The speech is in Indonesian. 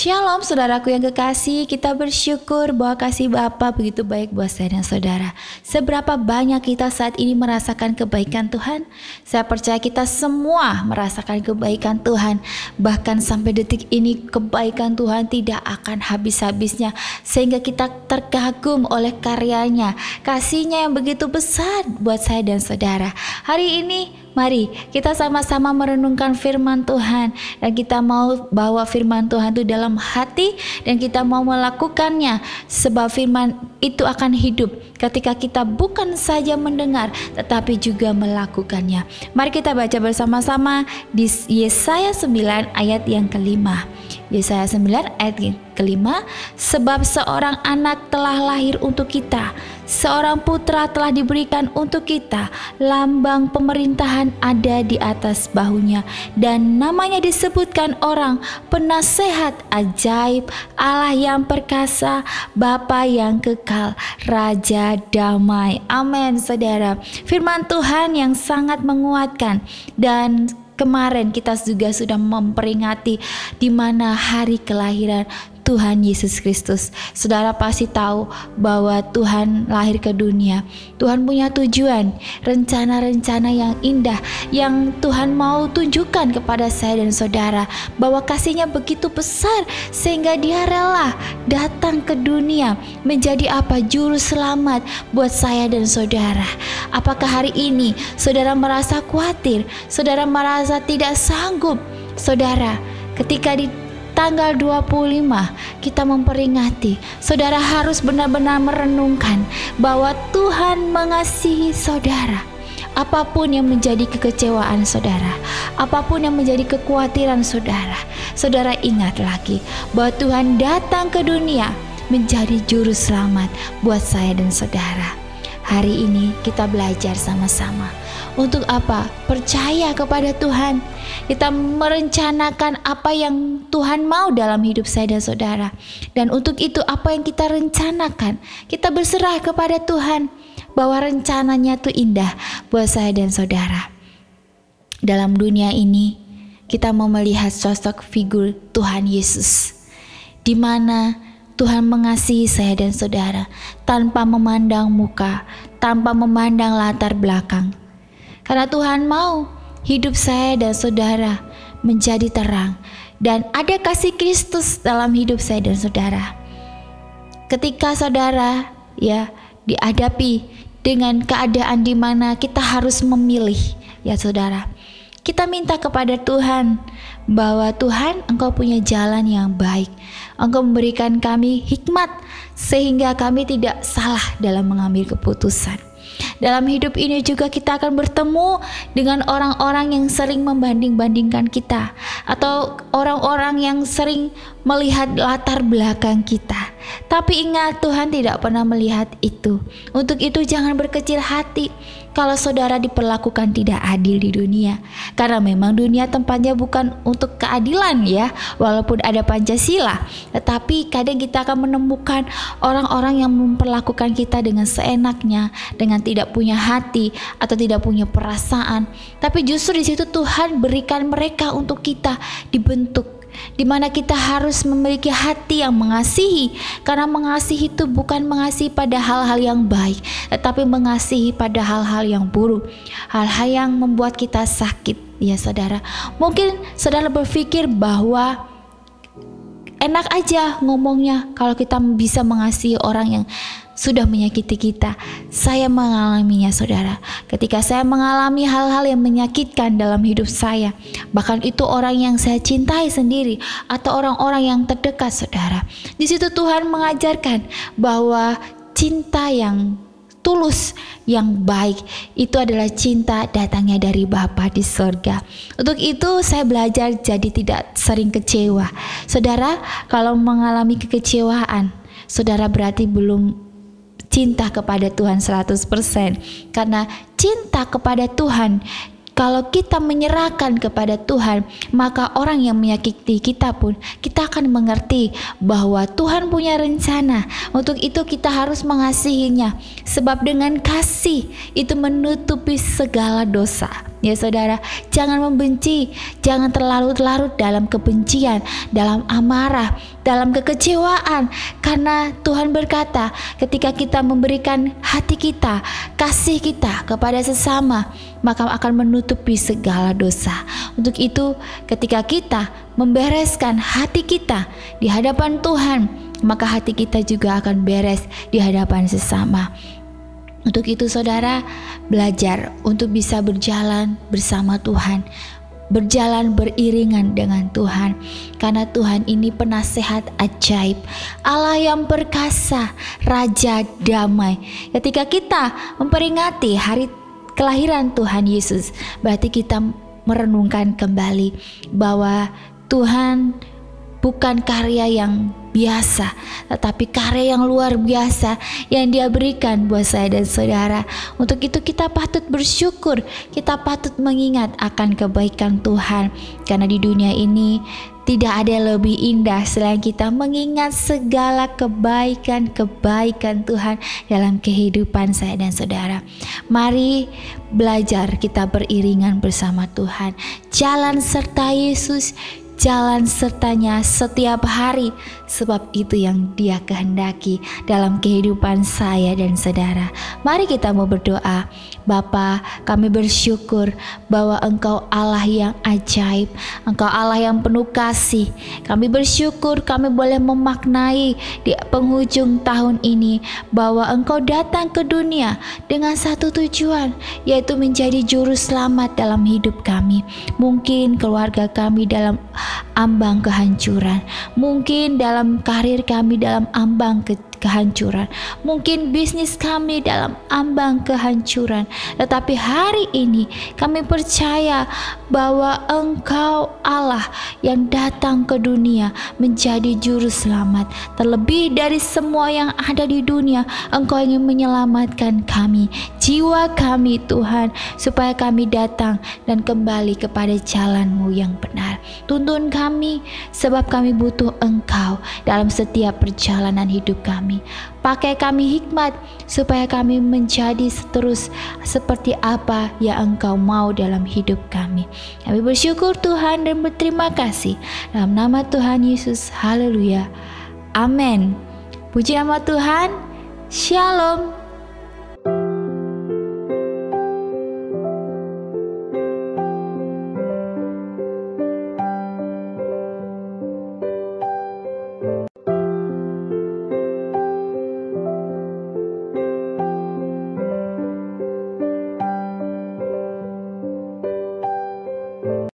Shalom saudaraku yang kekasih, kita bersyukur bahwa kasih Bapa begitu baik buat saya dan saudara. Seberapa banyak kita saat ini merasakan kebaikan Tuhan? Saya percaya kita semua merasakan kebaikan Tuhan. Bahkan sampai detik ini kebaikan Tuhan tidak akan habis-habisnya, sehingga kita terkagum oleh karyanya, kasihnya yang begitu besar buat saya dan saudara. Hari ini mari kita sama-sama merenungkan firman Tuhan, dan kita mau bawa firman Tuhan itu dalam hati, dan kita mau melakukannya, sebab firman itu akan hidup ketika kita bukan saja mendengar tetapi juga melakukannya. Mari kita baca bersama-sama di Yesaya 9 ayat yang kelima. Yesaya 9 ayat kelima, sebab seorang anak telah lahir untuk kita, seorang putra telah diberikan untuk kita, lambang pemerintahan ada di atas bahunya, dan namanya disebutkan orang penasehat ajaib, Allah yang perkasa, Bapa yang kekal, Raja damai. Amin saudara. Firman Tuhan yang sangat menguatkan, dan kemarin kita juga sudah memperingati di mana hari kelahiran Tuhan Yesus Kristus. Saudara pasti tahu bahwa Tuhan lahir ke dunia. Tuhan punya tujuan, rencana-rencana yang indah yang Tuhan mau tunjukkan kepada saya dan saudara, bahwa kasihnya begitu besar sehingga Dia rela datang ke dunia menjadi apa? Juru selamat buat saya dan saudara. Apakah hari ini saudara merasa khawatir? Saudara merasa tidak sanggup? Saudara, ketika di tanggal 25 kita memperingati, saudara harus benar-benar merenungkan bahwa Tuhan mengasihi saudara. Apapun yang menjadi kekecewaan saudara, apapun yang menjadi kekhawatiran saudara, saudara ingat lagi bahwa Tuhan datang ke dunia menjadi juru selamat buat saya dan saudara. Hari ini kita belajar sama-sama. Untuk apa? Percaya kepada Tuhan. Kita merencanakan apa yang Tuhan mau dalam hidup saya dan saudara. Dan untuk itu apa yang kita rencanakan, kita berserah kepada Tuhan, bahwa rencananya itu indah buat saya dan saudara. Dalam dunia ini kita mau melihat sosok figur Tuhan Yesus, di mana Tuhan mengasihi saya dan saudara tanpa memandang muka, tanpa memandang latar belakang. Karena Tuhan mau hidup saya dan saudara menjadi terang, dan ada kasih Kristus dalam hidup saya dan saudara. Ketika saudara dihadapi dengan keadaan di mana kita harus memilih, saudara, kita minta kepada Tuhan bahwa Tuhan, Engkau punya jalan yang baik. Engkau memberikan kami hikmat sehingga kami tidak salah dalam mengambil keputusan. Dalam hidup ini juga kita akan bertemu dengan orang-orang yang sering membanding-bandingkan kita, atau orang-orang yang sering melihat latar belakang kita. Tapi ingat, Tuhan tidak pernah melihat itu. Untuk itu jangan berkecil hati kalau saudara diperlakukan tidak adil di dunia. Karena memang dunia tempatnya bukan untuk keadilan walaupun ada Pancasila. Tetapi kadang kita akan menemukan orang-orang yang memperlakukan kita dengan seenaknya, dengan tidak punya hati atau tidak punya perasaan. Tapi justru di situ Tuhan berikan mereka untuk kita dibentuk, di mana kita harus memiliki hati yang mengasihi. Karena mengasihi itu bukan mengasihi pada hal-hal yang baik, tetapi mengasihi pada hal-hal yang buruk, hal-hal yang membuat kita sakit. Saudara, mungkin saudara berpikir bahwa enak aja ngomongnya kalau kita bisa mengasihi orang yang sudah menyakiti kita. Saya mengalaminya saudara. Ketika saya mengalami hal-hal yang menyakitkan dalam hidup saya, bahkan itu orang yang saya cintai sendiri atau orang-orang yang terdekat saudara, di situ Tuhan mengajarkan bahwa cinta yang tulus, yang baik, itu adalah cinta datangnya dari Bapa di sorga. Untuk itu saya belajar jadi tidak sering kecewa. Saudara, kalau mengalami kekecewaan, saudara berarti belum cinta kepada Tuhan 100%. Karena cinta kepada Tuhan, kalau kita menyerahkan kepada Tuhan, maka orang yang menyakiti kita pun, kita akan mengerti bahwa Tuhan punya rencana. Untuk itu kita harus mengasihinya, sebab dengan kasih itu menutupi segala dosa. Ya saudara, jangan membenci, jangan terlarut-larut dalam kebencian, dalam amarah, dalam kekecewaan. Karena Tuhan berkata, ketika kita memberikan hati kita, kasih kita kepada sesama, maka akan menutupi segala dosa. Untuk itu, ketika kita membereskan hati kita di hadapan Tuhan, maka hati kita juga akan beres di hadapan sesama. Untuk itu saudara, belajar untuk bisa berjalan bersama Tuhan, berjalan beriringan dengan Tuhan. Karena Tuhan ini penasehat ajaib, Allah yang perkasa, Raja damai. Ketika kita memperingati hari kelahiran Tuhan Yesus, berarti kita merenungkan kembali bahwa Tuhan bukan karya yang biasa, tetapi karya yang luar biasa yang Dia berikan buat saya dan saudara. Untuk itu kita patut bersyukur, kita patut mengingat akan kebaikan Tuhan. Karena di dunia ini tidak ada yang lebih indah selain kita mengingat segala kebaikan-kebaikan Tuhan dalam kehidupan saya dan saudara. Mari belajar kita beriringan bersama Tuhan, jalan serta Yesus, jalan sertanya setiap hari, sebab itu yang Dia kehendaki dalam kehidupan saya dan saudara. Mari kita mau berdoa. Bapa, kami bersyukur bahwa Engkau Allah yang ajaib, Engkau Allah yang penuh kasih. Kami bersyukur kami boleh memaknai di penghujung tahun ini bahwa Engkau datang ke dunia dengan satu tujuan, yaitu menjadi juru selamat dalam hidup kami. Mungkin keluarga kami dalam ambang kehancuran, mungkin dalam karir kami dalam ambang kehancuran, mungkin bisnis kami dalam ambang kehancuran. Tetapi hari ini kami percaya bahwa Engkau Allah yang datang ke dunia menjadi juru selamat. Terlebih dari semua yang ada di dunia, Engkau ingin menyelamatkan kami, jiwa kami Tuhan, supaya kami datang dan kembali kepada jalan-Mu yang benar. Tuntun kami, sebab kami butuh Engkau dalam setiap perjalanan hidup kami. Pakai kami hikmat supaya kami menjadi terus seperti apa yang Engkau mau dalam hidup kami. Kami bersyukur Tuhan dan berterima kasih dalam nama Tuhan Yesus. Haleluya. Amin. Puji nama Tuhan. Shalom.